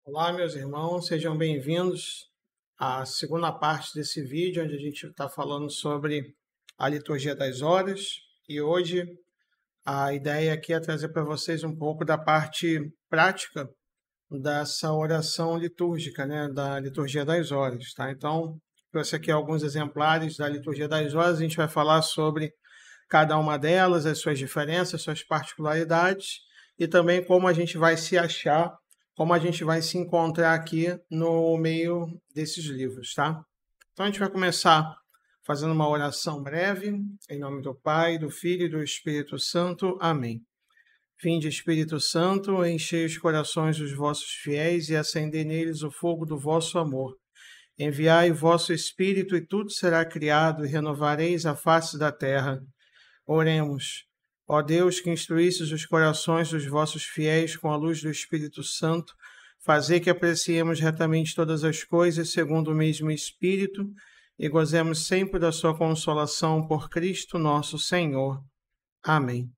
Olá, meus irmãos, sejam bem-vindos à segunda parte desse vídeo, onde a gente está falando sobre a liturgia das horas. E hoje a ideia aqui é trazer para vocês um pouco da parte prática dessa oração litúrgica, né, da liturgia das horas, tá? Então, trouxe aqui alguns exemplares da liturgia das horas, a gente vai falar sobre cada uma delas, as suas diferenças, suas particularidades e também como a gente vai se achar, como a gente vai se encontrar aqui no meio desses livros, tá? Então a gente vai começar fazendo uma oração breve, em nome do Pai, do Filho e do Espírito Santo. Amém. Vinde, Espírito Santo, enchei os corações dos vossos fiéis e acendei neles o fogo do vosso amor. Enviai o vosso Espírito e tudo será criado e renovareis a face da terra. Oremos. Ó Deus, que instruístes os corações dos vossos fiéis com a luz do Espírito Santo, fazei que apreciemos retamente todas as coisas segundo o mesmo Espírito e gozemos sempre da sua consolação por Cristo nosso Senhor. Amém.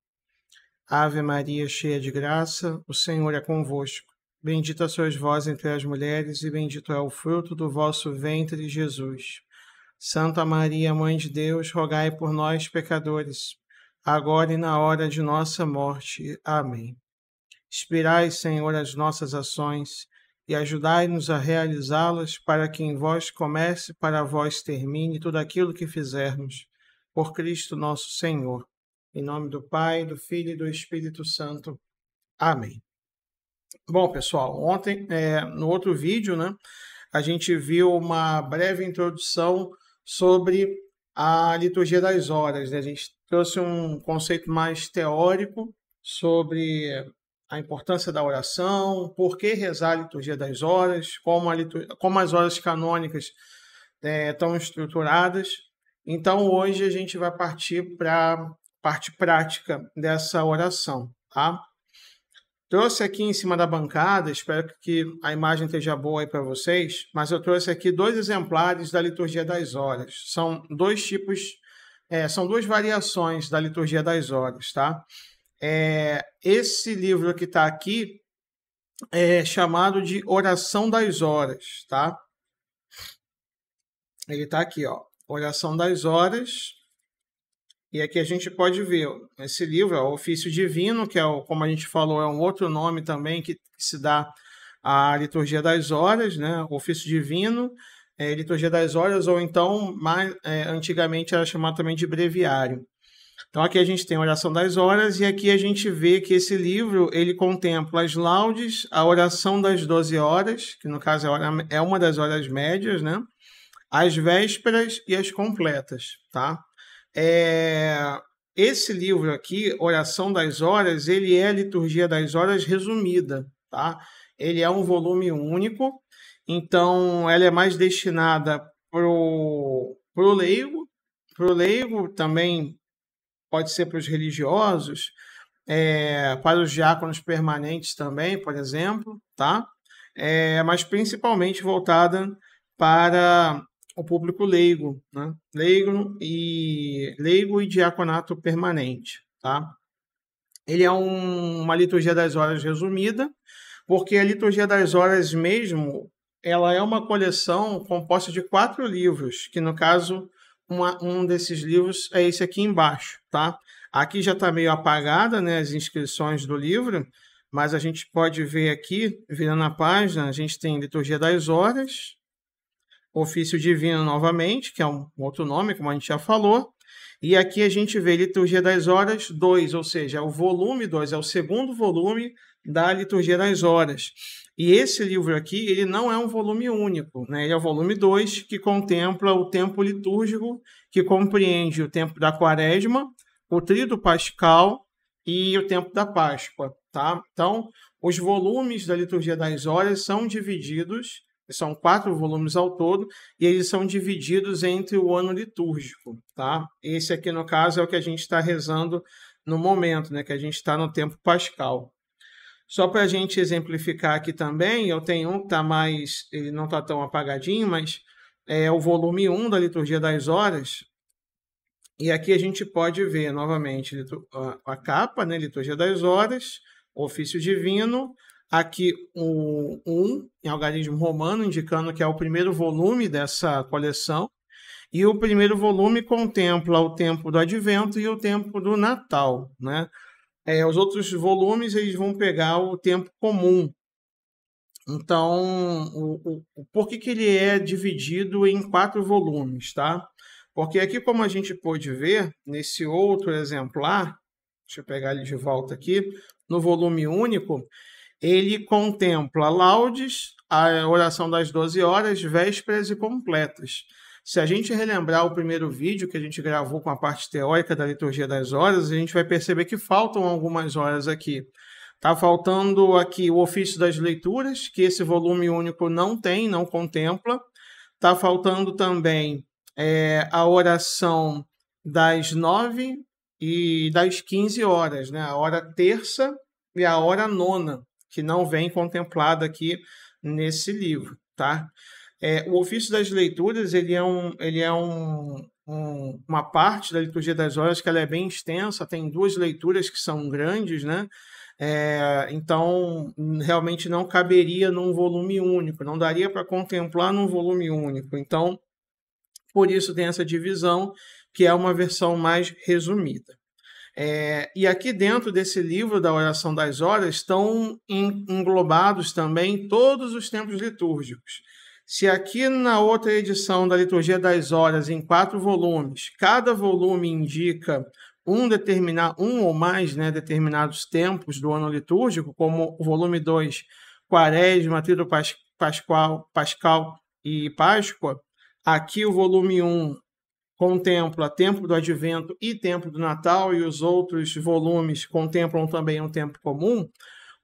Ave Maria, cheia de graça, o Senhor é convosco. Bendita sois vós entre as mulheres e bendito é o fruto do vosso ventre, Jesus. Santa Maria, Mãe de Deus, rogai por nós, pecadores, agora e na hora de nossa morte. Amém. Inspirai, Senhor, as nossas ações e ajudai-nos a realizá-las, para que em vós comece, para vós termine tudo aquilo que fizermos. Por Cristo nosso Senhor. Em nome do Pai, do Filho e do Espírito Santo. Amém. Bom, pessoal, ontem, no outro vídeo, né, a gente viu uma breve introdução sobre a liturgia das horas, né? A gente trouxe um conceito mais teórico sobre a importância da oração, por que rezar a liturgia das horas, como as horas canônicas estão estruturadas. Então, hoje a gente vai partir para a parte prática dessa oração, tá? Trouxe aqui em cima da bancada, espero que a imagem esteja boa aí para vocês, mas eu trouxe aqui 2 exemplares da liturgia das horas. São 2 tipos, são 2 variações da liturgia das horas, tá? Esse livro que está aqui é chamado de Oração das Horas, tá? Ele está aqui, ó, Oração das Horas. E aqui a gente pode ver, esse livro é o Ofício Divino, que como a gente falou, é um outro nome também que se dá à Liturgia das Horas, né? O Ofício Divino, Liturgia das Horas, ou então, antigamente era chamado também de Breviário. Então aqui a gente tem a Oração das Horas e aqui a gente vê que esse livro, ele contempla as laudes, a oração das 12 horas, que no caso é uma das horas médias, né? As vésperas e as completas, tá? Esse livro aqui, Oração das Horas, ele é a Liturgia das Horas resumida, tá? Ele é um volume único, então ela é mais destinada pro leigo. Pro leigo também pode ser para os religiosos, para os diáconos permanentes também, por exemplo, tá? Mas principalmente voltada para o público leigo, né? Leigo e diaconato permanente, tá? Ele é uma liturgia das horas resumida, porque a liturgia das horas mesmo, ela é uma coleção composta de 4 livros, que no caso um desses livros é esse aqui embaixo, tá? Aqui já está meio apagada, né, as inscrições do livro, mas a gente pode ver aqui, virando a página, a gente tem Liturgia das Horas, Ofício Divino novamente, que é um outro nome, como a gente já falou. E aqui a gente vê Liturgia das Horas 2, ou seja, o volume 2, é o segundo volume da Liturgia das Horas. E esse livro aqui, ele não é um volume único, né? Ele é o volume 2, que contempla o tempo litúrgico, que compreende o tempo da Quaresma, o Tríduo Pascal e o tempo da Páscoa, tá? Então, os volumes da Liturgia das Horas são divididos, são 4 volumes ao todo, e eles são divididos entre o ano litúrgico, tá? Esse aqui, no caso, é o que a gente está rezando no momento, né? Que a gente está no tempo pascal. Só para a gente exemplificar aqui também, eu tenho um que está mais, ele não está tão apagadinho, mas é o volume 1 da Liturgia das Horas. E aqui a gente pode ver novamente a capa, né? Liturgia das Horas, Ofício Divino, aqui o 1 em algarismo romano, indicando que é o primeiro volume dessa coleção. E o primeiro volume contempla o tempo do Advento e o tempo do Natal, né? Os outros volumes eles vão pegar o tempo comum. Então, por que ele é dividido em 4 volumes, tá? Porque aqui, como a gente pôde ver, nesse outro exemplar, deixa eu pegar ele de volta aqui, no volume único, ele contempla laudes, a oração das 12 horas, vésperas e completas. Se a gente relembrar o primeiro vídeo que a gente gravou com a parte teórica da liturgia das horas, a gente vai perceber que faltam algumas horas aqui. Está faltando aqui o ofício das leituras, que esse volume único não tem, não contempla. Está faltando também a oração das 9 e das 15 horas, né? A hora terça e a hora nona, que não vem contemplada aqui nesse livro, tá? O ofício das leituras ele é uma parte da liturgia das horas que ela é bem extensa, tem 2 leituras que são grandes, né? Então, realmente não caberia num volume único, não daria para contemplar num volume único. Então, por isso tem essa divisão, que é uma versão mais resumida. E aqui dentro desse livro da Oração das Horas estão englobados também todos os tempos litúrgicos. Se aqui na outra edição da Liturgia das Horas, em 4 volumes, cada volume indica um ou mais, né, determinados tempos do ano litúrgico, como o volume 2, Quaresma, Tríduo Pascal e Páscoa, aqui o volume 1 contempla tempo do Advento e tempo do Natal, e os outros volumes contemplam também um tempo comum.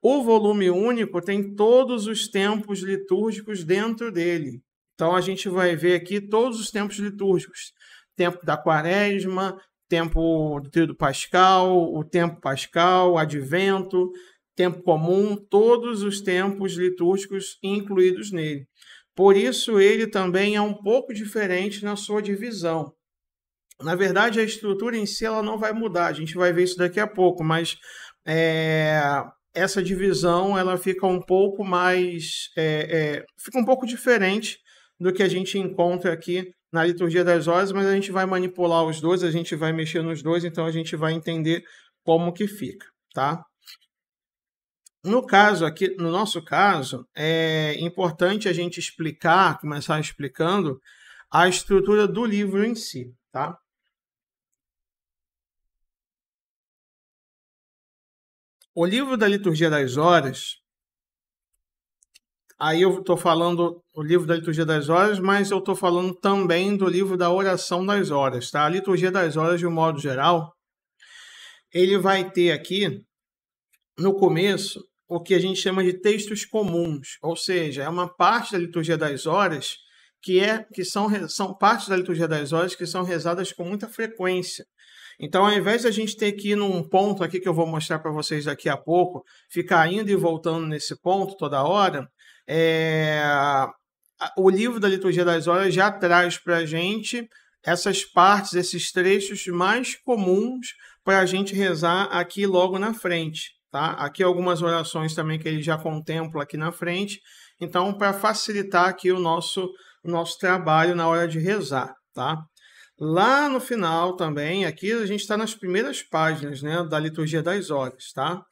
O volume único tem todos os tempos litúrgicos dentro dele. Então, a gente vai ver aqui todos os tempos litúrgicos. Tempo da Quaresma, tempo do Tríduo Pascal, o tempo pascal, Advento, tempo comum, todos os tempos litúrgicos incluídos nele. Por isso, ele também é um pouco diferente na sua divisão. Na verdade, a estrutura em si ela não vai mudar, a gente vai ver isso daqui a pouco, mas essa divisão ela fica um pouco mais, fica um pouco diferente do que a gente encontra aqui na Liturgia das Horas, mas a gente vai manipular os dois, a gente vai mexer nos dois, então a gente vai entender como que fica, tá? No caso aqui, no nosso caso, é importante a gente começar explicando a estrutura do livro em si, tá? O livro da Liturgia das Horas, aí eu estou falando o livro da Liturgia das Horas, mas eu estou falando também do livro da Oração das Horas, tá? A Liturgia das Horas, de um modo geral, ele vai ter aqui, no começo, o que a gente chama de textos comuns, ou seja, é uma parte da Liturgia das Horas que são partes da Liturgia das Horas que são rezadas com muita frequência. Então, ao invés de a gente ter que ir num ponto aqui que eu vou mostrar para vocês daqui a pouco, ficar indo e voltando nesse ponto toda hora, o livro da Liturgia das Horas já traz para a gente essas partes, esses trechos mais comuns para a gente rezar aqui logo na frente. Tá? Aqui algumas orações também que ele já contempla aqui na frente. Então, para facilitar aqui o nosso trabalho na hora de rezar. Tá? Lá no final também, aqui a gente está nas primeiras páginas, né, da Liturgia das Horas, tá?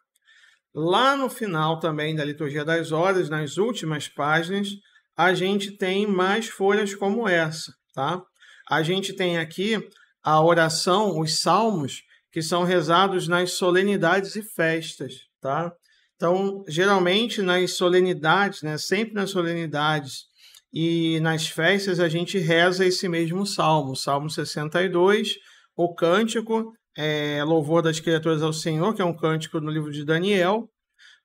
Lá no final também da Liturgia das Horas, nas últimas páginas, a gente tem mais folhas como essa, tá? A gente tem aqui a oração, os salmos, que são rezados nas solenidades e festas, tá? Então, geralmente nas solenidades, né, sempre nas solenidades e nas festas a gente reza esse mesmo salmo, Salmo 62, o cântico, Louvor das Criaturas ao Senhor, que é um cântico no livro de Daniel.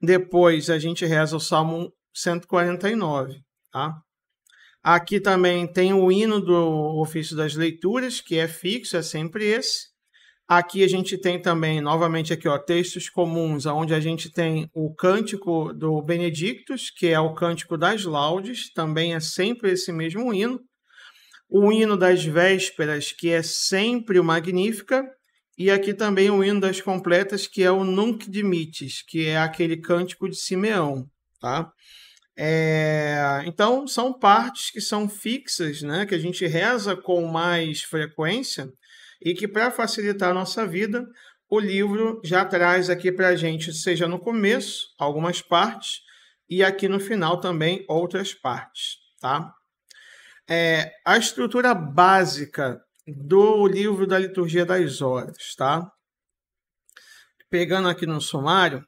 Depois a gente reza o Salmo 149. Tá? Aqui também tem o hino do ofício das leituras, que é fixo, é sempre esse. Aqui a gente tem também, novamente aqui, ó, textos comuns, onde a gente tem o cântico do Benedictus, que é o cântico das laudes, também é sempre esse mesmo hino. O hino das vésperas, que é sempre o Magnífica. E aqui também o hino das completas, que é o Nunc Dimittis, que é aquele cântico de Simeão. tá? Então, são partes que são fixas, né, que a gente reza com mais frequência e que, para facilitar a nossa vida, o livro já traz aqui para a gente, seja no começo, algumas partes, e aqui no final também outras partes, tá? A estrutura básica do livro da Liturgia das Horas, tá? Pegando aqui no sumário,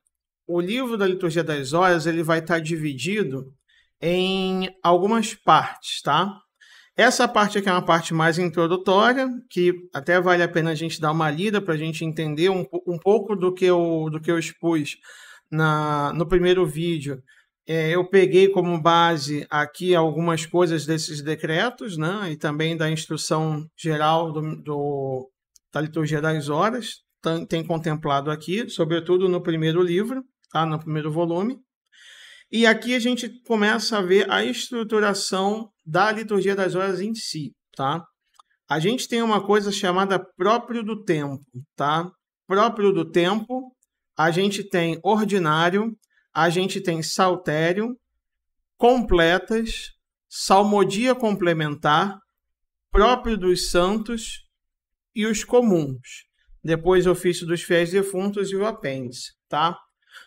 o livro da Liturgia das Horas ele vai estar dividido em algumas partes, tá? Essa parte aqui é uma parte mais introdutória, que até vale a pena a gente dar uma lida para a gente entender um pouco do que eu expus no primeiro vídeo. Eu peguei como base aqui algumas coisas desses decretos, né? E também da instrução geral da Liturgia das Horas. Tem contemplado aqui, sobretudo no primeiro livro, tá? No primeiro volume. E aqui a gente começa a ver a estruturação da Liturgia das Horas em si, tá? A gente tem uma coisa chamada próprio do tempo, tá? Próprio do tempo, a gente tem ordinário, a gente tem saltério, completas, salmodia complementar, próprio dos santos e os comuns. Depois, ofício dos fiéis defuntos e o apêndice, tá?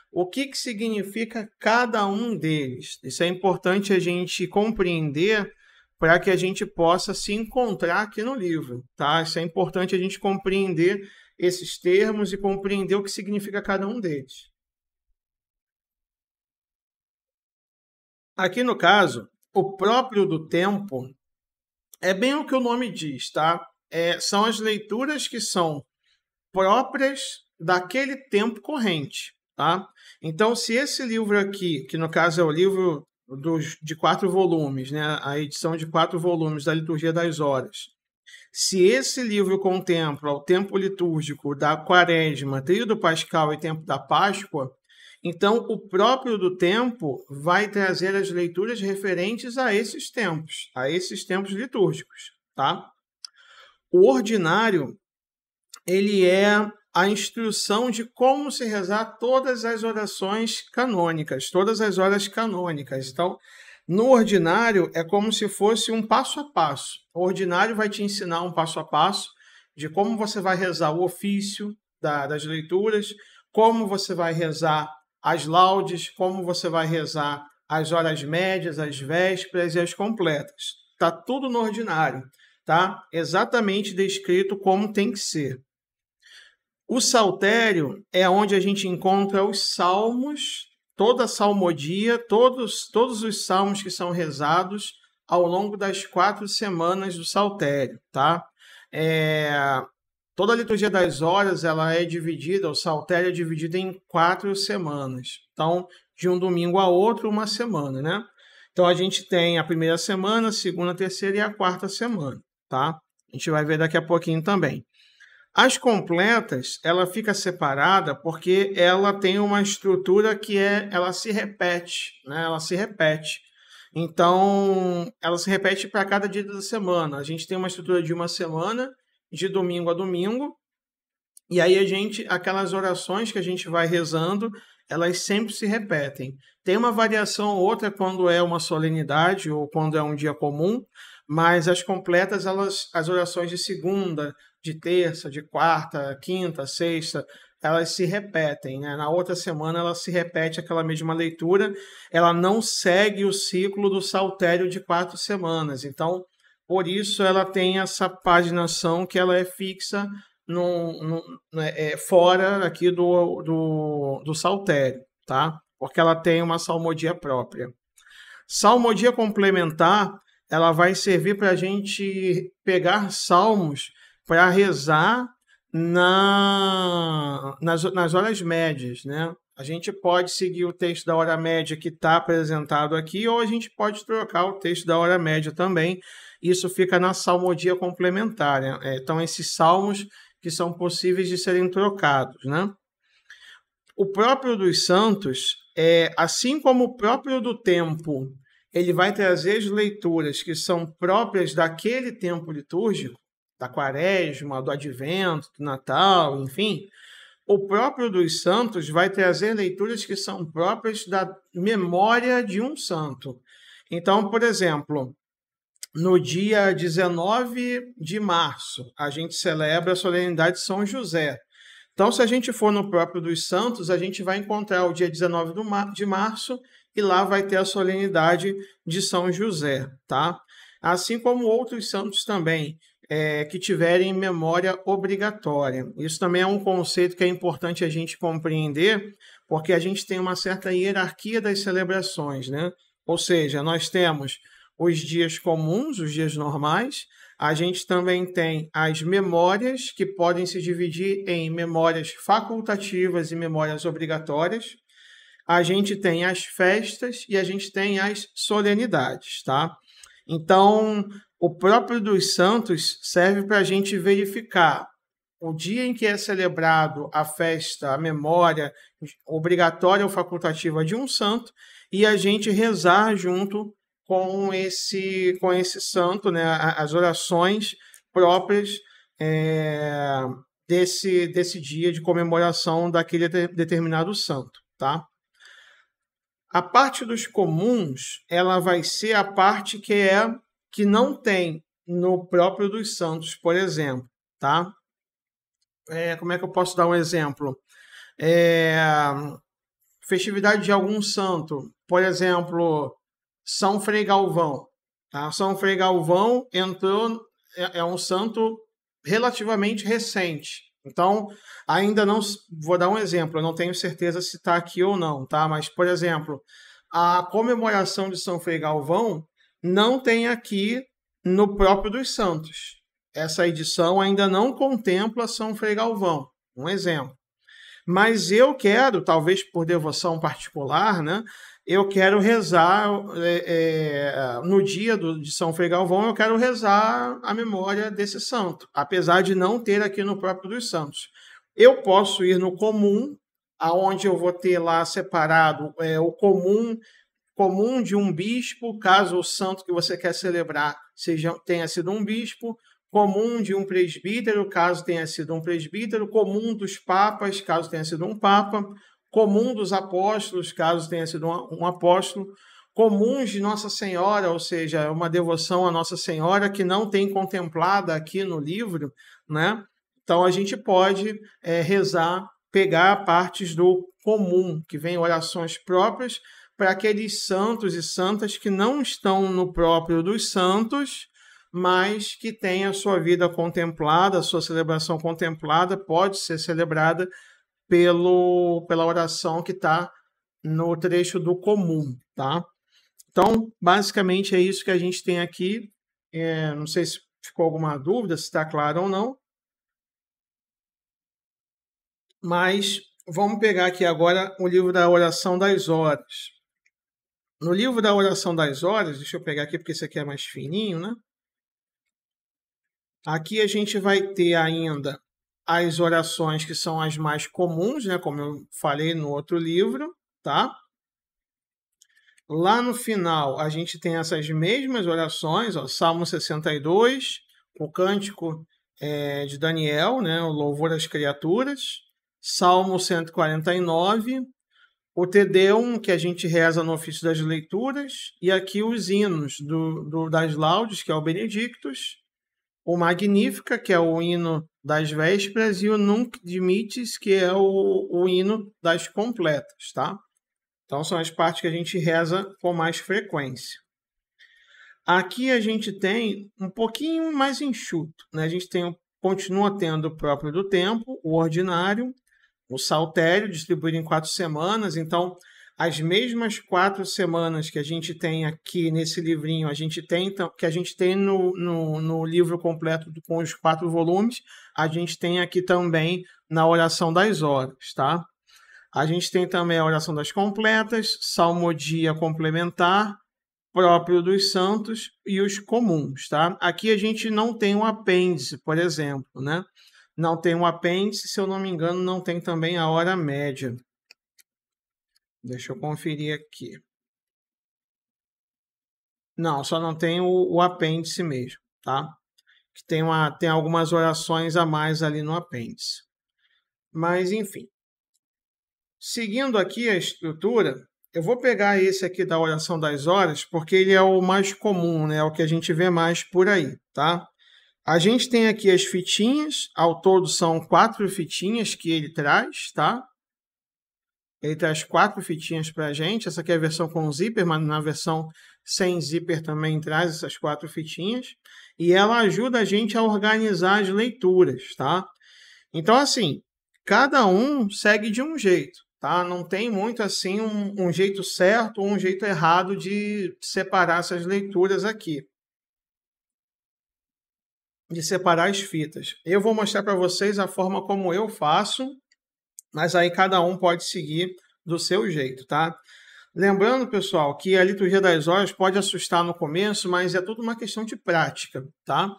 O que significa cada um deles? Isso é importante a gente compreender para que a gente possa se encontrar aqui no livro, tá? Isso é importante a gente compreender esses termos e compreender o que significa cada um deles. Aqui no caso, o próprio do tempo é bem o que o nome diz, tá? São as leituras que são próprias daquele tempo corrente, tá? Então, se esse livro aqui, que no caso é o livro de 4 volumes, né? A edição de 4 volumes da Liturgia das Horas, se esse livro contempla o tempo litúrgico da Quaresma, Tríodo Pascal e tempo da Páscoa, então o próprio do tempo vai trazer as leituras referentes a esses tempos litúrgicos, tá? O ordinário, ele é a instrução de como se rezar todas as orações canônicas, todas as horas canônicas. Então, no ordinário, é como se fosse um passo a passo. O ordinário vai te ensinar um passo a passo de como você vai rezar o ofício das leituras, como você vai rezar as laudes, como você vai rezar as horas médias, as vésperas e as completas. Está tudo no ordinário, tá? Exatamente descrito como tem que ser. O saltério é onde a gente encontra os salmos, toda a salmodia, todos os salmos que são rezados ao longo das 4 semanas do saltério, tá? Toda a Liturgia das Horas, ela é dividida, o saltério é dividido em 4 semanas. Então, de um domingo a outro, uma semana, né? Então, a gente tem a primeira semana, a segunda, a terceira e a quarta semana, tá? A gente vai ver daqui a pouquinho também. As completas, ela fica separada porque ela tem uma estrutura que ela se repete, né? Ela se repete. Então, ela se repete para cada dia da semana. A gente tem uma estrutura de uma semana, de domingo a domingo, e aí aquelas orações que a gente vai rezando, elas sempre se repetem. Tem uma variação ou outra quando é uma solenidade ou quando é um dia comum, mas as completas, as orações de segunda, de terça, de quarta, quinta, sexta, elas se repetem, né? Na outra semana ela se repete aquela mesma leitura, ela não segue o ciclo do saltério de 4 semanas. Então, por isso ela tem essa paginação que ela é fixa fora aqui do saltério, tá? Porque ela tem uma salmodia própria. Salmodia complementar, ela vai servir para a gente pegar salmos para rezar nas horas médias, né? A gente pode seguir o texto da hora média que está apresentado aqui, ou a gente pode trocar o texto da hora média também. Isso fica na salmodia complementar, né? Então, esses salmos que são possíveis de serem trocados, né? O próprio dos santos, assim como o próprio do tempo, ele vai trazer as leituras que são próprias daquele tempo litúrgico, da Quaresma, do Advento, do Natal, enfim. o próprio dos santos vai trazer leituras que são próprias da memória de um santo. Então, por exemplo, no dia 19 de março, a gente celebra a solenidade de São José. Então, se a gente for no próprio dos santos, a gente vai encontrar o dia 19 de março e lá vai ter a solenidade de São José, tá? Assim como outros santos também, que tiverem memória obrigatória. Isso também é um conceito que é importante a gente compreender, porque a gente tem uma certa hierarquia das celebrações, né? Ou seja, nós temos os dias comuns, os dias normais, a gente também tem as memórias, que podem se dividir em memórias facultativas e memórias obrigatórias. A gente tem as festas e a gente tem as solenidades, tá? Então, o próprio dos santos serve para a gente verificar o dia em que é celebrado a festa, a memória obrigatória ou facultativa de um santo, e a gente rezar junto com esse santo, né? As orações próprias desse dia de comemoração daquele determinado santo, tá? A parte dos comuns, ela vai ser a parte que não tem no próprio dos santos, por exemplo, tá? Como é que eu posso dar um exemplo? Festividade de algum santo, por exemplo, São Frei Galvão. Tá? São Frei Galvão entrou, é um santo relativamente recente. Então, ainda não vou dar um exemplo, eu não tenho certeza se está aqui ou não, tá? Mas, por exemplo, a comemoração de São Frei Galvão não tem aqui no próprio dos santos. Essa edição ainda não contempla São Frei Galvão, um exemplo. Mas eu quero, talvez por devoção particular, né? Eu quero rezar no dia de São Frei Galvão, eu quero rezar a memória desse santo, apesar de não ter aqui no próprio dos santos. Eu posso ir no comum, aonde eu vou ter lá separado o comum de um bispo, caso o santo que você quer celebrar tenha sido um bispo, comum de um presbítero, caso tenha sido um presbítero, comum dos papas, caso tenha sido um papa, comum dos apóstolos, caso tenha sido um apóstolo, comuns de Nossa Senhora, ou seja, uma devoção a Nossa Senhora que não tem contemplada aqui no livro, né? Então a gente pode rezar, pegar partes do comum, que vem orações próprias para aqueles santos e santas que não estão no próprio dos santos, mas que tem a sua vida contemplada, a sua celebração contemplada, pode ser celebrada pela oração que está no trecho do comum, tá? Então, basicamente é isso que a gente tem aqui. Não sei se ficou alguma dúvida, se está claro ou não. Mas vamos pegar aqui agora o livro da Oração das Horas. No livro da Oração das Horas, deixa eu pegar aqui porque esse aqui é mais fininho, né? Aqui a gente vai ter ainda as orações que são as mais comuns, né? Como eu falei no outro livro, tá? Lá no final, a gente tem essas mesmas orações, ó, Salmo 62, o Cântico de Daniel, né? O Louvor às Criaturas, Salmo 149, o Te Deum, que a gente reza no ofício das leituras, e aqui os hinos das laudes, que é o Benedictus, o Magnífica, que é o hino das vésperas, e o Nunc Dimittis, que é o hino das completas, tá? Então, são as partes que a gente reza com mais frequência. Aqui a gente tem um pouquinho mais enxuto, né? A gente continua tendo o próprio do tempo, o ordinário, o saltério, distribuído em 4 semanas. Então, as mesmas 4 semanas que a gente tem aqui nesse livrinho, que a gente tem no livro completo com os 4 volumes, a gente tem aqui também na Oração das Horas, tá? A gente tem também a Oração das Completas, Salmodia complementar, próprio dos santos e os comuns, tá? Aqui a gente não tem um apêndice, por exemplo, né? Não tem um apêndice, se eu não me engano, não tem também a hora média. Deixa eu conferir aqui. Não, só não tem o apêndice mesmo, tá? Que tem algumas orações a mais ali no apêndice. Mas, enfim. Seguindo aqui a estrutura, eu vou pegar esse aqui da oração das horas, porque ele é o mais comum, né? É o que a gente vê mais por aí, tá? A gente tem aqui as fitinhas, ao todo são 4 fitinhas que ele traz, tá? Ele traz 4 fitinhas para a gente. Essa aqui é a versão com zíper, mas na versão sem zíper também traz essas 4 fitinhas. E ela ajuda a gente a organizar as leituras, tá? Então, assim, cada um segue de um jeito, tá? Não tem muito, assim, um jeito certo ou um jeito errado de separar essas leituras aqui. De separar as fitas. Eu vou mostrar para vocês a forma como eu faço, mas aí cada um pode seguir do seu jeito, tá? Lembrando, pessoal, que a liturgia das horas pode assustar no começo, mas é tudo uma questão de prática, tá?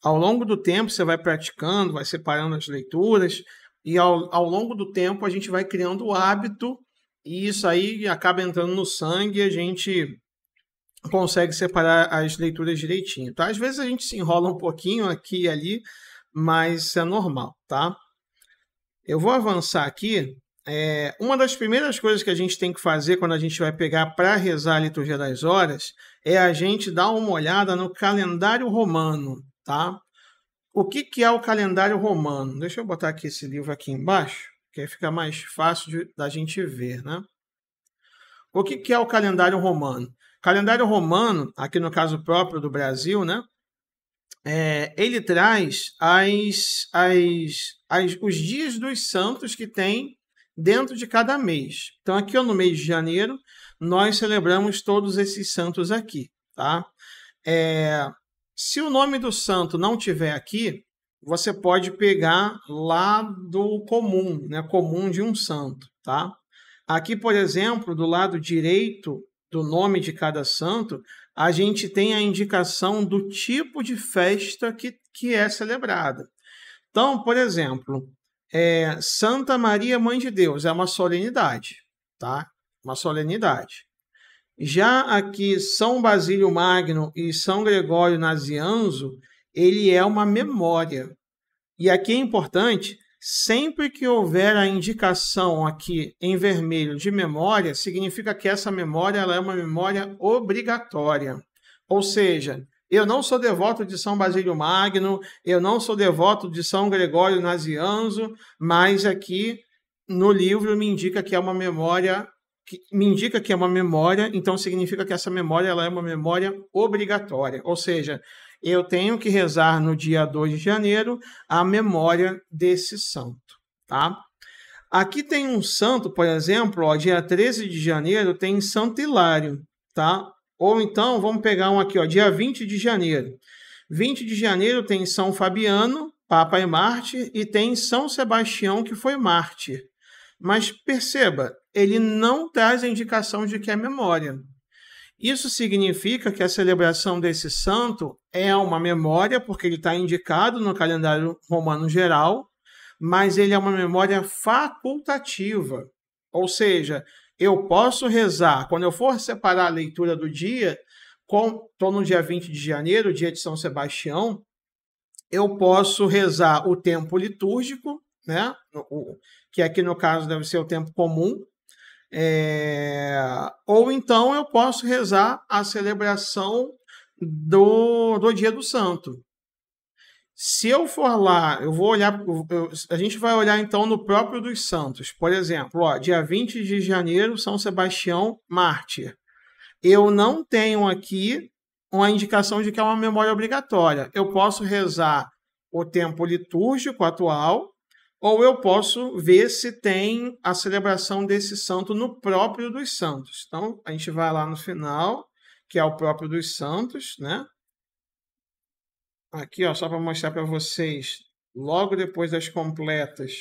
Ao longo do tempo você vai praticando, vai separando as leituras, e ao longo do tempo a gente vai criando o hábito, e isso aí acaba entrando no sangue e a gente consegue separar as leituras direitinho, tá? Às vezes a gente se enrola um pouquinho aqui e ali, mas isso é normal, tá? Eu vou avançar aqui. Uma das primeiras coisas que a gente tem que fazer quando a gente vai pegar para rezar a liturgia das horas é a gente dar uma olhada no calendário romano, tá? O que é o calendário romano? Deixa eu botar aqui esse livro aqui embaixo, que aí fica mais fácil da gente ver, né? O que é o calendário romano? Calendário romano, aqui no caso próprio do Brasil, né? Ele traz os dias dos santos que tem dentro de cada mês. Então, aqui no mês de janeiro, nós celebramos todos esses santos aqui, tá? Se o nome do santo não tiver aqui, você pode pegar lá do comum, né? Comum de um santo, tá? Aqui, por exemplo, do lado direito do nome de cada santo, a gente tem a indicação do tipo de festa que é celebrada. Então, por exemplo, Santa Maria Mãe de Deus é uma solenidade, tá? Uma solenidade. Já aqui, São Basílio Magno e São Gregório Nazianzo, ele é uma memória. E aqui é importante, sempre que houver a indicação aqui em vermelho de memória, significa que essa memória ela é uma memória obrigatória. Ou seja, eu não sou devoto de São Basílio Magno, eu não sou devoto de São Gregório Nazianzo, mas aqui no livro me indica que é uma memória, então significa que essa memória ela é uma memória obrigatória. Ou seja, eu tenho que rezar no dia 2 de janeiro a memória desse santo, tá? Aqui tem um santo, por exemplo, ó, dia 13 de janeiro tem Santo Hilário, tá? Ou então, vamos pegar um aqui, ó, dia 20 de janeiro. 20 de janeiro tem São Fabiano, Papa e Mártir, e tem São Sebastião, que foi mártir. Mas perceba, ele não traz a indicação de que é memória. Isso significa que a celebração desse santo é uma memória, porque ele está indicado no calendário romano geral, mas ele é uma memória facultativa. Ou seja, eu posso rezar, quando eu for separar a leitura do dia, estou no dia 20 de janeiro, dia de São Sebastião, eu posso rezar o tempo litúrgico, né? Que aqui no caso deve ser o tempo comum, ou então eu posso rezar a celebração do dia do santo. Se eu for lá, eu vou olhar, a gente vai olhar então no próprio dos santos. Por exemplo, ó, dia 20 de janeiro, São Sebastião, mártir. Eu não tenho aqui uma indicação de que é uma memória obrigatória. Eu posso rezar o tempo litúrgico atual, ou eu posso ver se tem a celebração desse santo no próprio dos santos. Então, a gente vai lá no final, que é o próprio dos santos, né? Aqui, ó, só para mostrar para vocês, logo depois das completas,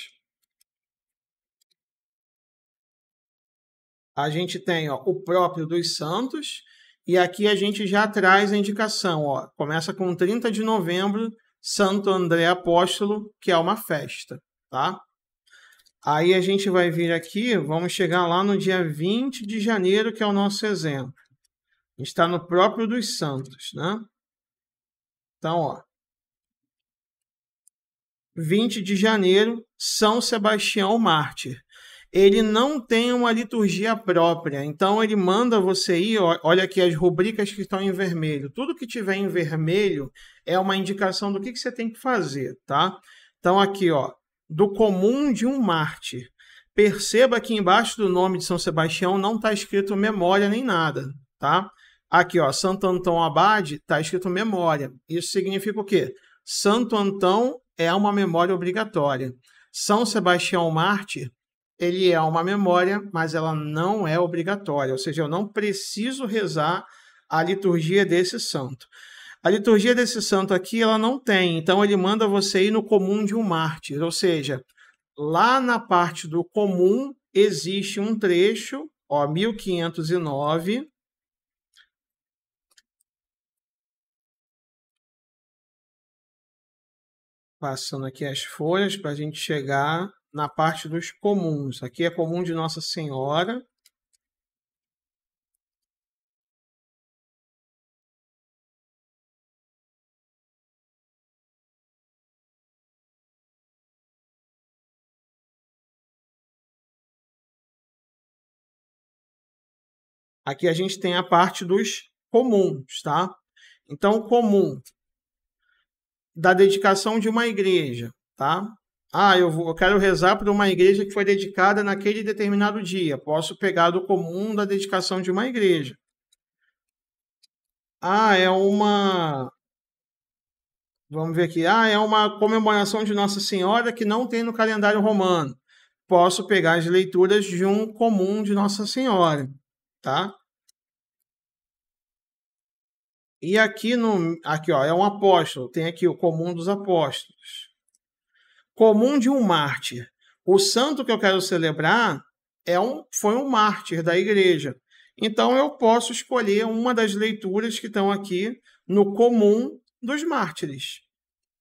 a gente tem, ó, o próprio dos santos, e aqui a gente já traz a indicação, ó, começa com 30 de novembro, Santo André Apóstolo, que é uma festa, tá? Aí a gente vai vir aqui, vamos chegar lá no dia 20 de janeiro, que é o nosso exemplo. A gente está no próprio dos santos, né? Então, ó. 20 de janeiro, São Sebastião Mártir. Ele não tem uma liturgia própria, então ele manda você ir, olha aqui as rubricas que estão em vermelho. Tudo que tiver em vermelho é uma indicação do que você tem que fazer, tá? Então aqui, ó, do comum de um mártir. Perceba que embaixo do nome de São Sebastião não está escrito memória nem nada, tá? Aqui, ó, Santo Antão Abade, está escrito memória. Isso significa o quê? Santo Antão é uma memória obrigatória. São Sebastião Mártir, ele é uma memória, mas ela não é obrigatória. Ou seja, eu não preciso rezar a liturgia desse santo. A liturgia desse santo aqui, ela não tem. Então, ele manda você ir no comum de um mártir. Ou seja, lá na parte do comum, existe um trecho, ó, 1509, passando aqui as folhas para a gente chegar na parte dos comuns. Aqui é comum de Nossa Senhora. Aqui a gente tem a parte dos comuns, tá? Então, comum da dedicação de uma igreja, tá? Ah, eu quero rezar para uma igreja que foi dedicada naquele determinado dia. Posso pegar do comum da dedicação de uma igreja. Ah, é uma... Vamos ver aqui. Ah, é uma comemoração de Nossa Senhora que não tem no calendário romano. Posso pegar as leituras de um comum de Nossa Senhora, tá? E aqui, ó, é um apóstolo. Tem aqui o comum dos apóstolos. Comum de um mártir. O santo que eu quero celebrar foi um mártir da igreja. Então, eu posso escolher uma das leituras que estão aqui no comum dos mártires.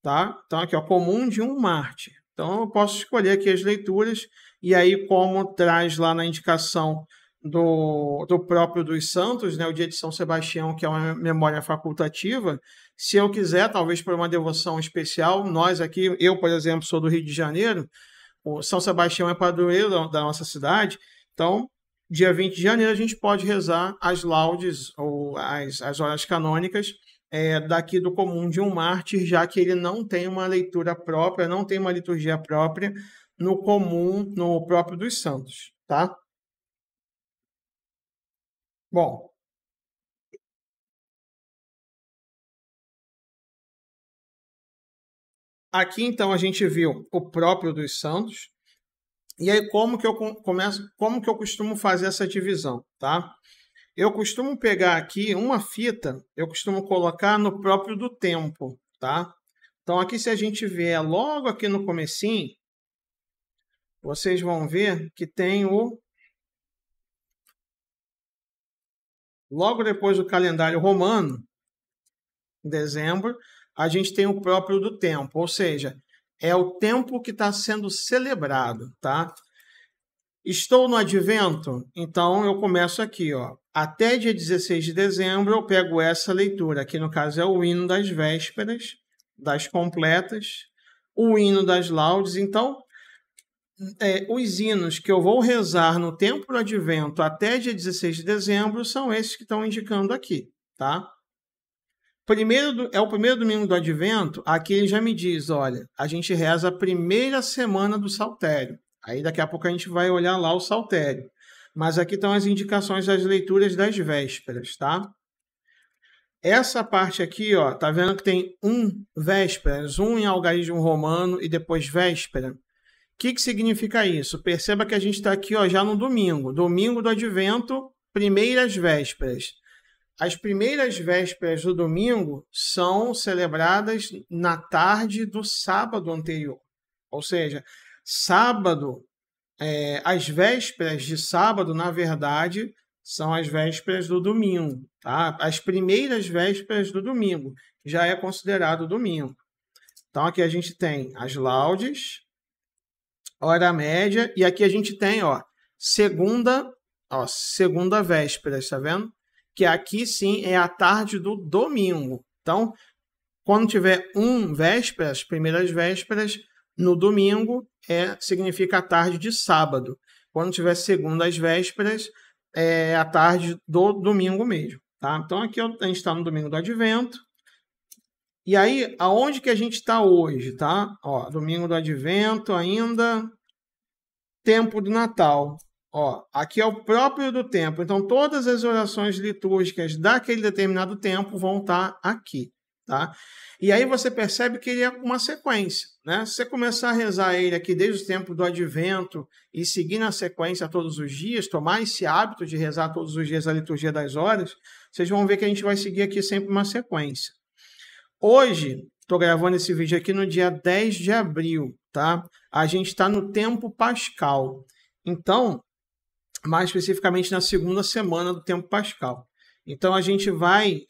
Tá? Então, aqui, ó, comum de um mártir. Então, eu posso escolher aqui as leituras. E aí, como traz lá na indicação do próprio dos santos, né, o dia de São Sebastião, que é uma memória facultativa, se eu quiser, talvez por uma devoção especial, nós aqui, eu, por exemplo, sou do Rio de Janeiro, o São Sebastião é padroeiro da nossa cidade, então, dia 20 de janeiro, a gente pode rezar as laudes ou as horas canônicas daqui do comum de um mártir, já que ele não tem uma leitura própria, não tem uma liturgia própria no comum, no próprio dos santos, tá? Bom, aqui então a gente viu o próprio dos santos. E aí como que eu costumo fazer essa divisão, tá? Eu costumo pegar aqui uma fita, eu costumo colocar no próprio do tempo, tá? Então aqui se a gente vier logo aqui no comecinho, vocês vão ver que tem logo depois do calendário romano, dezembro, a gente tem o próprio do tempo, ou seja, é o tempo que está sendo celebrado, tá? Estou no advento? Então eu começo aqui, ó. Até dia 16 de dezembro eu pego essa leitura, aqui no caso é o hino das vésperas, das completas, o hino das laudes. Então, os hinos que eu vou rezar no tempo do advento até dia 16 de dezembro são esses que estão indicando aqui, tá? É o primeiro domingo do advento, aqui ele já me diz, olha, a gente reza a primeira semana do saltério. Aí daqui a pouco a gente vai olhar lá o saltério. Mas aqui estão as indicações das leituras das vésperas, tá? Essa parte aqui, ó, tá vendo que tem vésperas, em algarismo romano e depois véspera. O que significa isso? Perceba que a gente está aqui, ó, já no domingo. Domingo do advento, primeiras vésperas. As primeiras vésperas do domingo são celebradas na tarde do sábado anterior. Ou seja, sábado, as vésperas de sábado, na verdade, são as vésperas do domingo. Tá? As primeiras vésperas do domingo já é considerado domingo. Então, aqui a gente tem as laudes, hora média, e aqui a gente tem, ó, segunda véspera, está vendo? Que aqui sim é a tarde do domingo. Então, quando tiver vésperas, primeiras vésperas, no domingo significa a tarde de sábado. Quando tiver segunda às vésperas, é a tarde do domingo mesmo. Tá? Então, aqui a gente está no domingo do Advento. E aí, aonde que a gente está hoje? Tá? Ó, domingo do Advento ainda, tempo do Natal. Ó, aqui é o próprio do tempo. Então, todas as orações litúrgicas daquele determinado tempo vão estar aqui. Tá? E aí você percebe que ele é uma sequência. Né? Se você começar a rezar ele aqui desde o tempo do Advento e seguir na sequência todos os dias, tomar esse hábito de rezar todos os dias a liturgia das horas, vocês vão ver que a gente vai seguir aqui sempre uma sequência. Hoje, estou gravando esse vídeo aqui no dia 10 de abril, tá? A gente está no tempo pascal. Então, mais especificamente na segunda semana do tempo pascal. Então, a gente vai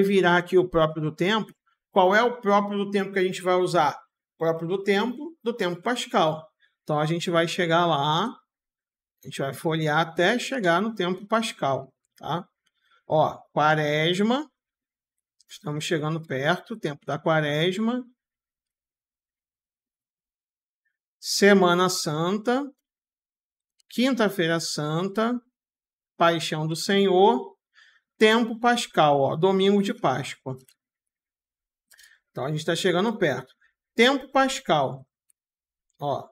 virar aqui o próprio do tempo. Qual é o próprio do tempo que a gente vai usar? O próprio do tempo pascal. Então, a gente vai chegar lá, a gente vai folhear até chegar no tempo pascal, tá? Ó, Quaresma. Estamos chegando perto, tempo da Quaresma. Semana Santa. Quinta-feira Santa. Paixão do Senhor. Tempo pascal, ó, domingo de Páscoa. Então, a gente está chegando perto. Tempo pascal. Ó.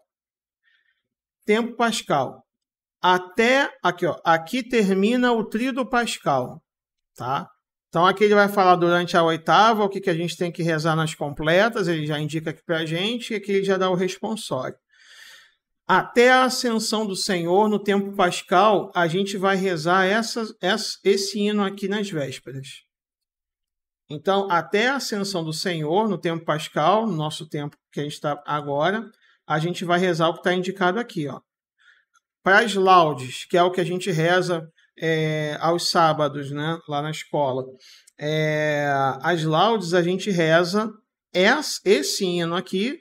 Tempo pascal. Até aqui, ó. Aqui termina o tríduo pascal, tá? Então, aqui ele vai falar durante a oitava o que a gente tem que rezar nas completas, ele já indica aqui para a gente, e aqui ele já dá o responsório. Até a ascensão do Senhor, no tempo pascal, a gente vai rezar esse hino aqui nas vésperas. Então, até a ascensão do Senhor, no tempo pascal, no nosso tempo que a gente está agora, a gente vai rezar o que está indicado aqui, ó. Para as laudes, que é o que a gente reza aos sábados, né, lá na escola. As laudes a gente reza esse hino aqui,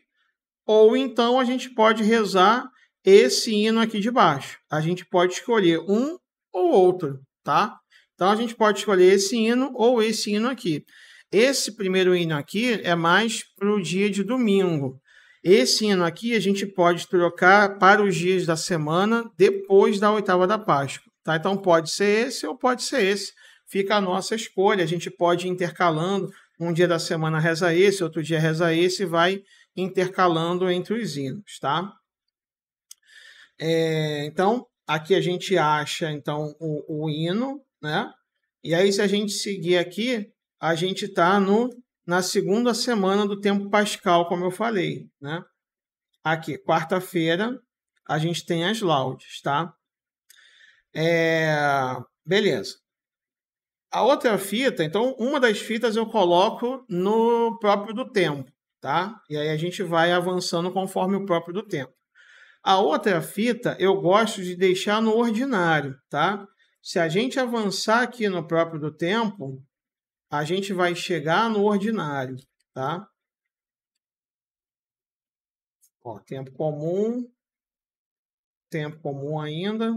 ou então a gente pode rezar esse hino aqui de baixo. A gente pode escolher um ou outro, tá? Então a gente pode escolher esse hino ou esse hino aqui. Esse primeiro hino aqui é mais para o dia de domingo. Esse hino aqui a gente pode trocar para os dias da semana depois da oitava da Páscoa. Tá? Então pode ser esse ou pode ser esse. Fica a nossa escolha. A gente pode ir intercalando. Um dia da semana reza esse, outro dia reza esse e vai intercalando entre os hinos. Tá? Então, aqui a gente acha então, o hino. Né? E aí, se a gente seguir aqui, a gente está na segunda semana do tempo pascal, como eu falei. Né? Aqui, quarta-feira, a gente tem as laudes. Tá? Beleza. A outra fita, então, uma das fitas eu coloco no próprio do tempo, tá? E aí a gente vai avançando conforme o próprio do tempo. A outra fita eu gosto de deixar no ordinário, tá? Se a gente avançar aqui no próprio do tempo, a gente vai chegar no ordinário, tá? Ó, tempo comum ainda.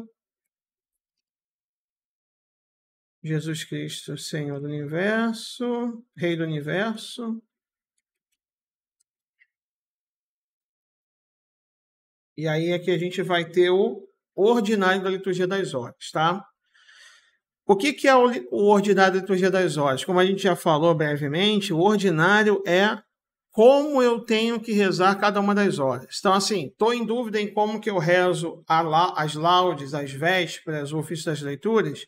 Jesus Cristo, Senhor do Universo, Rei do Universo. E aí aqui a gente vai ter o ordinário da liturgia das horas, tá? O que é o ordinário da liturgia das horas? Como a gente já falou brevemente, o ordinário é como eu tenho que rezar cada uma das horas. Então, assim, estou em dúvida em como que eu rezo as laudes, as vésperas, o ofício das leituras,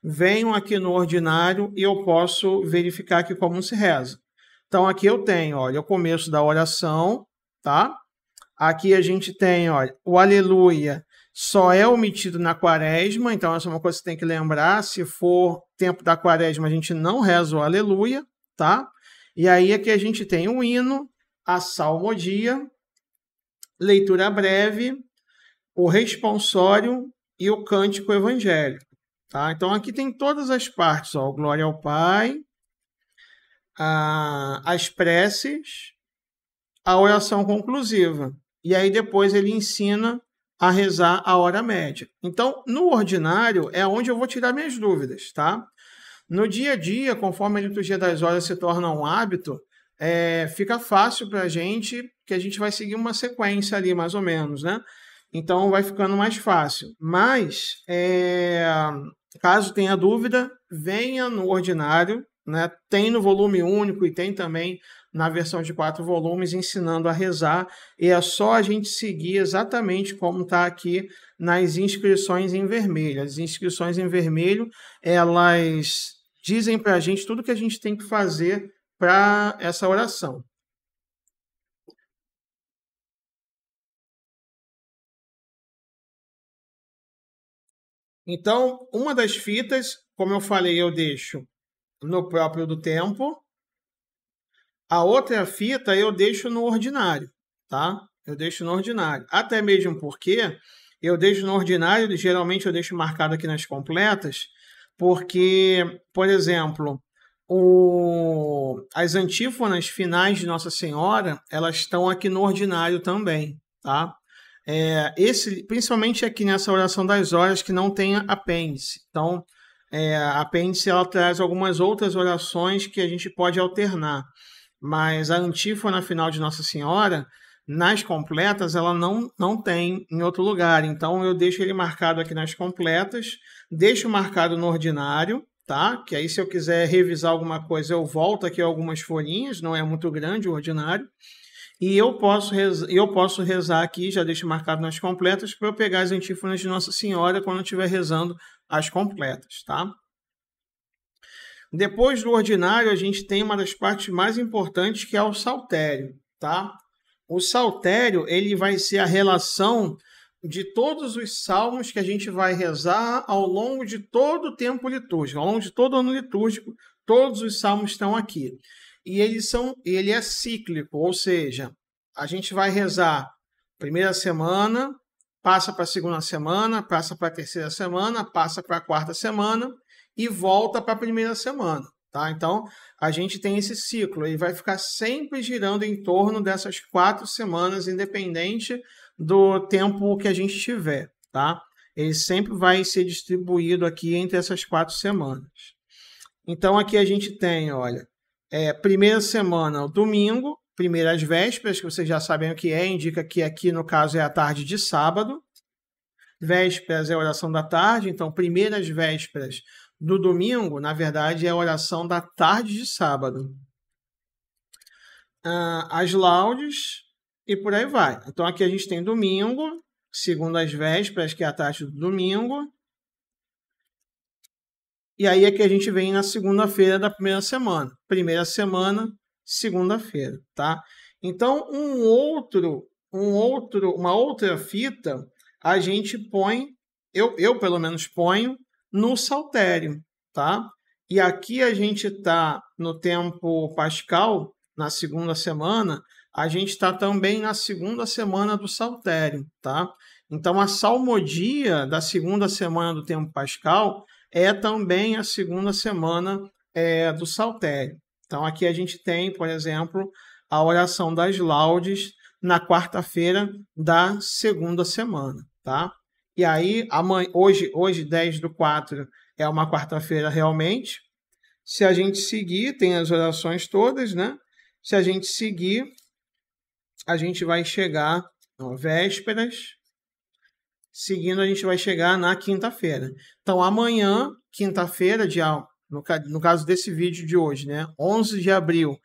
venho aqui no ordinário e eu posso verificar aqui como se reza. Então, aqui eu tenho, olha, o começo da oração, tá? Aqui a gente tem, olha, o aleluia só é omitido na quaresma, então essa é uma coisa que você tem que lembrar, se for tempo da quaresma a gente não reza o aleluia, tá? E aí aqui a gente tem o hino, a salmodia, leitura breve, o responsório e o cântico evangélico. Tá? Então, aqui tem todas as partes. Ó, glória ao Pai, as preces, a oração conclusiva. E aí depois ele ensina a rezar a hora média. Então, no ordinário é onde eu vou tirar minhas dúvidas. Tá? No dia a dia, conforme a liturgia das horas se torna um hábito, fica fácil para a gente, que a gente vai seguir uma sequência ali, mais ou menos, né? Então vai ficando mais fácil. Mas, caso tenha dúvida, venha no ordinário, né? Tem no volume único e tem também na versão de 4 volumes ensinando a rezar. E é só a gente seguir exatamente como está aqui nas inscrições em vermelho. As inscrições em vermelho, elas dizem para a gente tudo que a gente tem que fazer para essa oração. Então, uma das fitas, como eu falei, eu deixo no próprio do tempo. A outra fita eu deixo no ordinário, tá? Eu deixo no ordinário. Até mesmo porque eu deixo no ordinário, geralmente eu deixo marcado aqui nas completas, porque, por exemplo, as antífonas finais de Nossa Senhora, elas estão aqui no ordinário também, tá? Principalmente aqui nessa oração das horas que não tem apêndice. Então, a apêndice ela traz algumas outras orações que a gente pode alternar. Mas a antífona final de Nossa Senhora, nas completas, ela não tem em outro lugar. Então, eu deixo ele marcado aqui nas completas, deixo marcado no ordinário, tá? Que aí, se eu quiser revisar alguma coisa, eu volto aqui algumas folhinhas, não é muito grande o ordinário. E eu posso rezar aqui, já deixo marcado nas completas, para eu pegar as antífonas de Nossa Senhora quando eu estiver rezando as completas, tá? Depois do ordinário, a gente tem uma das partes mais importantes, que é o saltério, tá? O saltério, ele vai ser a relação de todos os salmos que a gente vai rezar ao longo de todo o tempo litúrgico, ao longo de todo o ano litúrgico, todos os salmos estão aqui. E ele é cíclico, ou seja, a gente vai rezar primeira semana, passa para a segunda semana, passa para a terceira semana, passa para a quarta semana e volta para a primeira semana, tá? Então, a gente tem esse ciclo, ele vai ficar sempre girando em torno dessas 4 semanas, independente do tempo que a gente tiver, tá? Ele sempre vai ser distribuído aqui entre essas 4 semanas. Então, aqui a gente tem, olha, primeira semana, o domingo, primeiras vésperas, que vocês já sabem o que indica que aqui no caso é a tarde de sábado. Vésperas é a oração da tarde, então primeiras vésperas do domingo, na verdade, é a oração da tarde de sábado. As laudes e por aí vai. Então aqui a gente tem domingo, segundo as vésperas, que é a tarde do domingo. E aí é que a gente vem na segunda-feira da primeira semana. Primeira semana, segunda-feira, tá? Então, uma outra fita, a gente põe, eu pelo menos ponho, no saltério, tá? E aqui a gente está no tempo pascal, na segunda semana, a gente está também na segunda semana do saltério, tá? Então, a salmodia da segunda semana do tempo pascal é também a segunda semana do saltério. Então, aqui a gente tem, por exemplo, a oração das laudes na quarta-feira da segunda semana, tá? E aí, hoje 10/4, é uma quarta-feira realmente. Se a gente seguir, tem as orações todas, né? Se a gente seguir, a gente vai chegar às vésperas. Seguindo, a gente vai chegar na quinta-feira. Então, amanhã, quinta-feira, no caso desse vídeo de hoje, né? 11 de abril,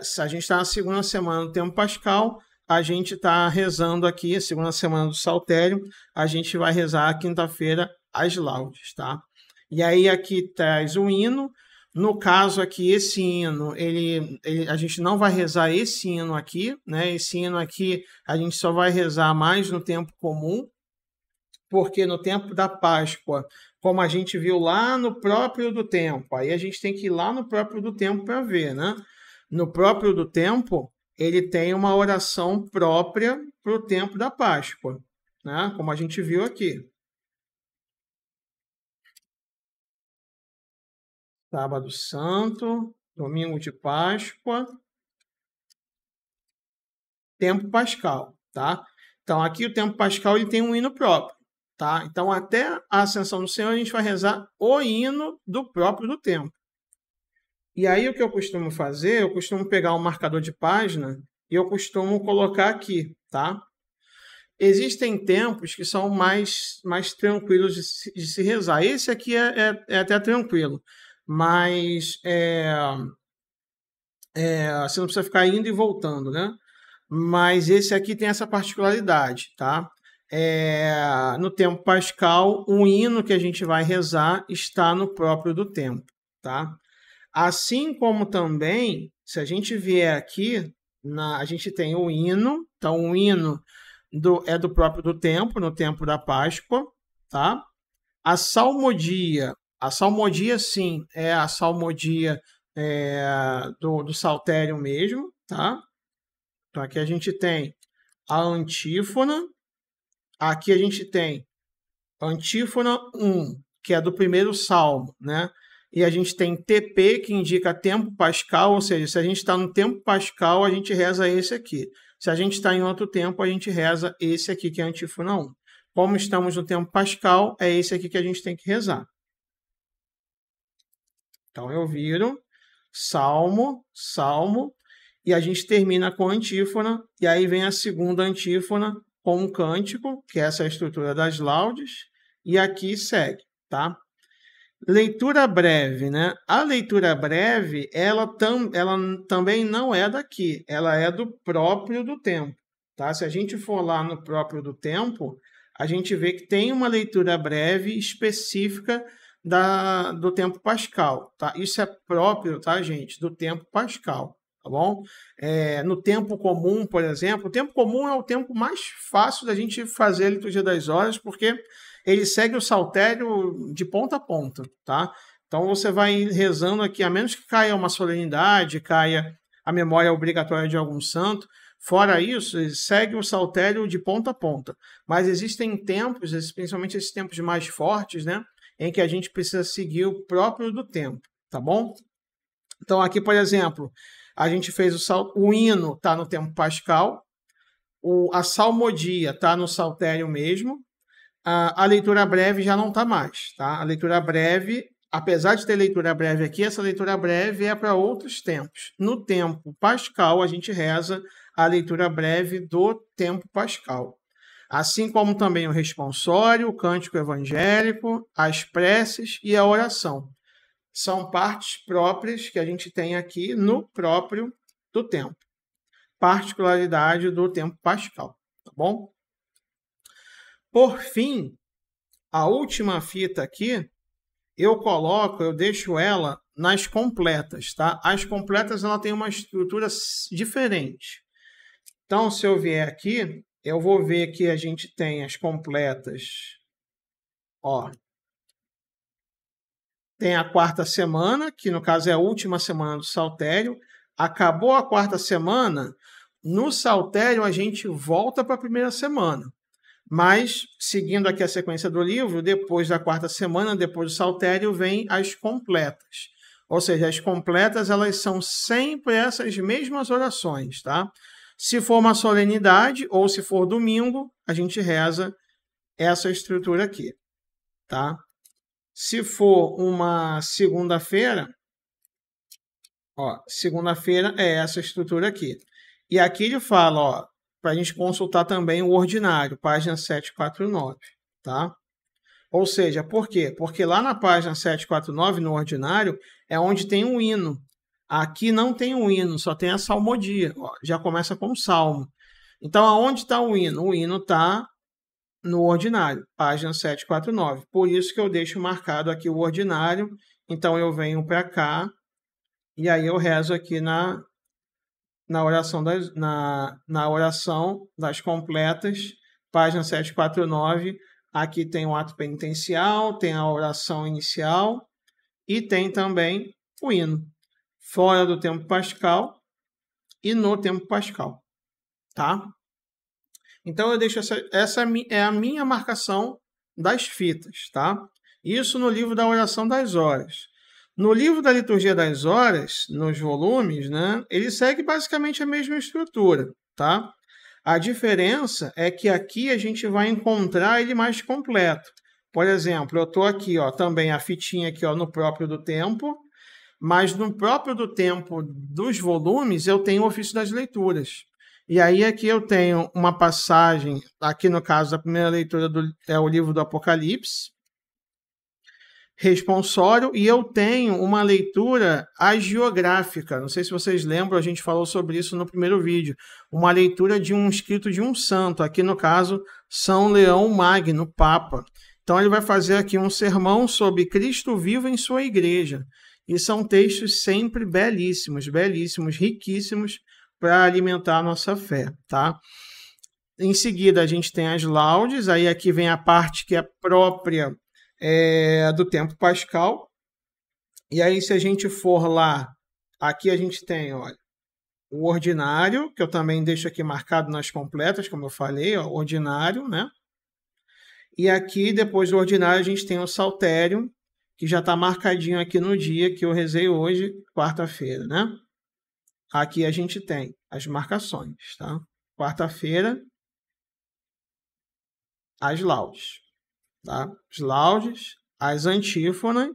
se a gente está na segunda semana do tempo pascal, a gente está rezando aqui, a segunda semana do saltério, a gente vai rezar a quinta-feira as laudes, tá? E aí aqui traz o hino. No caso aqui, esse hino, a gente não vai rezar esse hino aqui, né? Esse hino aqui a gente só vai rezar mais no tempo comum, porque no tempo da Páscoa, como a gente viu lá no próprio do tempo, aí a gente tem que ir lá no próprio do tempo para ver, né? No próprio do tempo, ele tem uma oração própria para o tempo da Páscoa, né? Como a gente viu aqui. Sábado Santo, domingo de Páscoa, tempo pascal, tá? Então, aqui o tempo pascal ele tem um hino próprio. Tá? Então, até a ascensão do Senhor, a gente vai rezar o hino do próprio do tempo. E aí o que eu costumo fazer, eu costumo pegar um marcador de página e eu costumo colocar aqui, tá? Existem tempos que são mais tranquilos de se rezar. Esse aqui é até tranquilo, mas você não precisa ficar indo e voltando, né? Mas esse aqui tem essa particularidade, tá? No tempo pascal, o hino que a gente vai rezar está no próprio do tempo, tá? Assim como também, se a gente vier aqui, a gente tem o hino, então o hino é do próprio do tempo, no tempo da Páscoa, tá? A salmodia sim, é a salmodia do saltério mesmo, tá? Então aqui a gente tem a antífona, aqui a gente tem a antífona 1, que é do primeiro salmo, né? E a gente tem TP, que indica tempo pascal, ou seja, se a gente está no tempo pascal, a gente reza esse aqui. Se a gente está em outro tempo, a gente reza esse aqui, que é a antífona 1. Como estamos no tempo pascal, é esse aqui que a gente tem que rezar. Então, eu viro salmo, salmo, e a gente termina com a antífona, e aí vem a segunda antífona com um cântico, que essa é a estrutura das laudes, e aqui segue, tá? Leitura breve, né? A leitura breve, ela também não é daqui, ela é do próprio do tempo, tá? Se a gente for lá no próprio do tempo, a gente vê que tem uma leitura breve específica do tempo pascal, tá? Isso é próprio, tá, gente, do tempo pascal, tá bom? No tempo comum, por exemplo, o tempo comum é o tempo mais fácil da gente fazer a liturgia das horas, porque ele segue o saltério de ponta a ponta, tá? Então você vai rezando aqui, a menos que caia uma solenidade, caia a memória obrigatória de algum santo. Fora isso, ele segue o saltério de ponta a ponta. Mas existem tempos, principalmente esses tempos mais fortes, né? Em que a gente precisa seguir o próprio do tempo, tá bom? Então aqui, por exemplo, a gente fez o hino está no tempo pascal, a salmodia está no saltério mesmo, a leitura breve já não está mais, tá? A leitura breve, apesar de ter leitura breve aqui, essa leitura breve é para outros tempos. No tempo pascal, a gente reza a leitura breve do tempo pascal. Assim como também o responsório, o cântico evangélico, as preces e a oração. São partes próprias que a gente tem aqui no próprio do tempo. Particularidade do tempo pascal, tá bom? Por fim, a última fita aqui, eu deixo ela nas completas, tá? As completas, ela tem uma estrutura diferente. Então, se eu vier aqui, eu vou ver que a gente tem as completas, ó. Tem a quarta semana, que no caso é a última semana do saltério. Acabou a quarta semana, no saltério a gente volta para a primeira semana. Mas, seguindo aqui a sequência do livro, depois da quarta semana, depois do saltério, vem as completas. Ou seja, as completas, elas são sempre essas mesmas orações, tá? Se for uma solenidade ou se for domingo, a gente reza essa estrutura aqui, tá? Se for uma segunda-feira, ó, segunda-feira é essa estrutura aqui. E aqui ele fala, ó, para a gente consultar também o ordinário, página 749, tá? Ou seja, por quê? Porque lá na página 749, no ordinário, é onde tem um hino. Aqui não tem um hino, só tem a salmodia. Ó, já começa com o salmo. Então, aonde está o hino? O hino está no ordinário, página 749. Por isso que eu deixo marcado aqui o ordinário. Então, eu venho para cá e aí eu rezo aqui na oração das completas, página 749. Aqui tem o ato penitencial, tem a oração inicial e tem também o hino, fora do tempo pascal e no tempo pascal, tá? Então eu deixo essa é a minha marcação das fitas, tá? Isso no livro da oração das horas. No livro da liturgia das horas, nos volumes, né, ele segue basicamente a mesma estrutura, tá? A diferença é que aqui a gente vai encontrar ele mais completo. Por exemplo, eu estou aqui, ó, também a fitinha aqui, ó, no próprio do tempo, mas no próprio do tempo dos volumes eu tenho o ofício das leituras. E aí aqui eu tenho uma passagem, aqui no caso a primeira leitura é o livro do Apocalipse, responsório, e eu tenho uma leitura agiográfica. Não sei se vocês lembram, a gente falou sobre isso no primeiro vídeo. Uma leitura de um escrito de um santo, aqui no caso, São Leão Magno, Papa. Então ele vai fazer aqui um sermão sobre Cristo vivo em sua igreja. E são textos sempre belíssimos, belíssimos, riquíssimos para alimentar a nossa fé, tá? Em seguida a gente tem as laudes, aí aqui vem a parte que é própria do tempo pascal. E aí, se a gente for lá, aqui a gente tem, olha, o ordinário, que eu também deixo aqui marcado nas completas, como eu falei, ó, ordinário, né? E aqui, depois do ordinário, a gente tem o saltério, que já está marcadinho aqui no dia que eu rezei hoje, quarta-feira, né? Aqui a gente tem as marcações, tá? Quarta-feira, as laudes. Tá? Os laudes, as antífonas.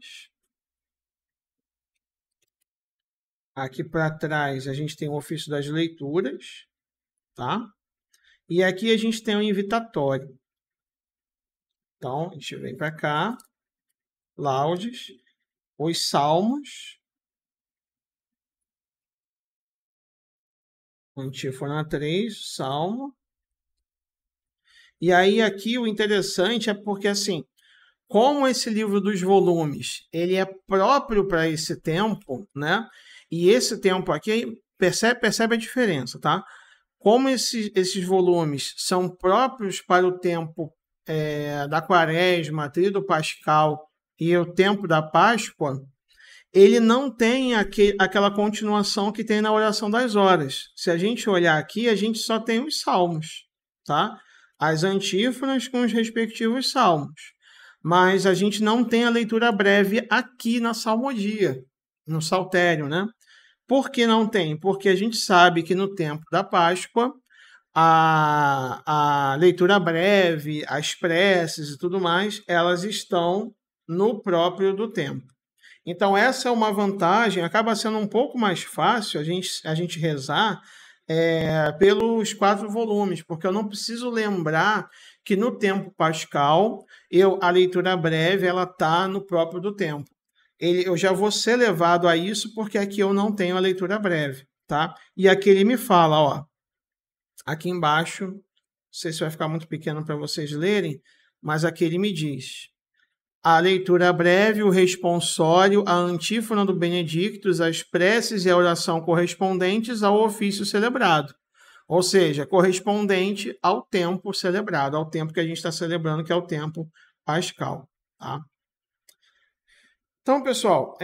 Aqui para trás a gente tem o ofício das leituras, tá? E aqui a gente tem o invitatório. Então, a gente vem para cá, laudes, os salmos, antífona 3, salmo. E aí aqui o interessante é porque, assim, como esse livro dos volumes, ele é próprio para esse tempo, né? E esse tempo aqui, percebe a diferença, tá? Como esses volumes são próprios para o tempo da Quaresma, Tríduo Pascal e o tempo da Páscoa, ele não tem aquela continuação que tem na oração das horas. Se a gente olhar aqui, a gente só tem os salmos, tá? As antífonas com os respectivos salmos. Mas a gente não tem a leitura breve aqui na salmodia, no saltério, né? Por que não tem? Porque a gente sabe que no tempo da Páscoa, a leitura breve, as preces e tudo mais, elas estão no próprio do tempo. Então, essa é uma vantagem, acaba sendo um pouco mais fácil a gente rezar pelos 4 volumes, porque eu não preciso lembrar que no tempo pascal, a leitura breve ela está no próprio do tempo. Eu já vou ser levado a isso porque aqui eu não tenho a leitura breve, tá? E aqui ele me fala, ó, aqui embaixo, não sei se vai ficar muito pequeno para vocês lerem, mas aqui ele me diz: a leitura breve, o responsório, a antífona do Benedictus, as preces e a oração correspondentes ao ofício celebrado. Ou seja, correspondente ao tempo celebrado, ao tempo que a gente está celebrando, que é o tempo pascal. Tá? Então, pessoal,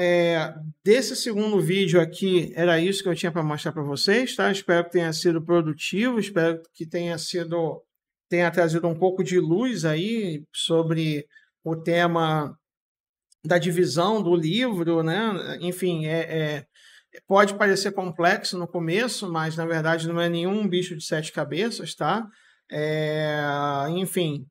desse segundo vídeo aqui, era isso que eu tinha para mostrar para vocês. Tá? Espero que tenha sido produtivo, espero que tenha trazido um pouco de luz aí sobre o tema da divisão do livro, né? Enfim, pode parecer complexo no começo, mas na verdade não é nenhum bicho de 7 cabeças, tá? Enfim,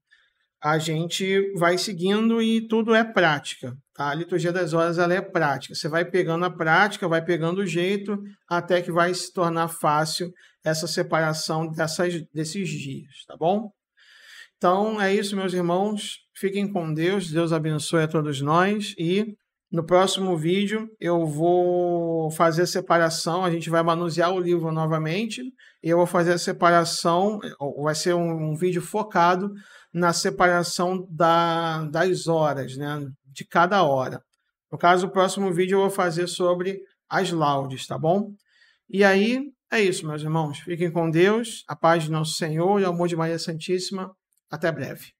a gente vai seguindo e tudo é prática. Tá? A liturgia das horas ela é prática. Você vai pegando a prática, vai pegando o jeito, até que vai se tornar fácil essa separação desses dias, tá bom? Então, é isso, meus irmãos. Fiquem com Deus. Deus abençoe a todos nós. E no próximo vídeo eu vou fazer a separação. A gente vai manusear o livro novamente. E eu vou fazer a separação. Vai ser um vídeo focado na separação das horas, né? De cada hora. No caso, o próximo vídeo eu vou fazer sobre as laudes, tá bom? E aí, é isso, meus irmãos. Fiquem com Deus. A paz de nosso Senhor e o amor de Maria Santíssima. Até breve.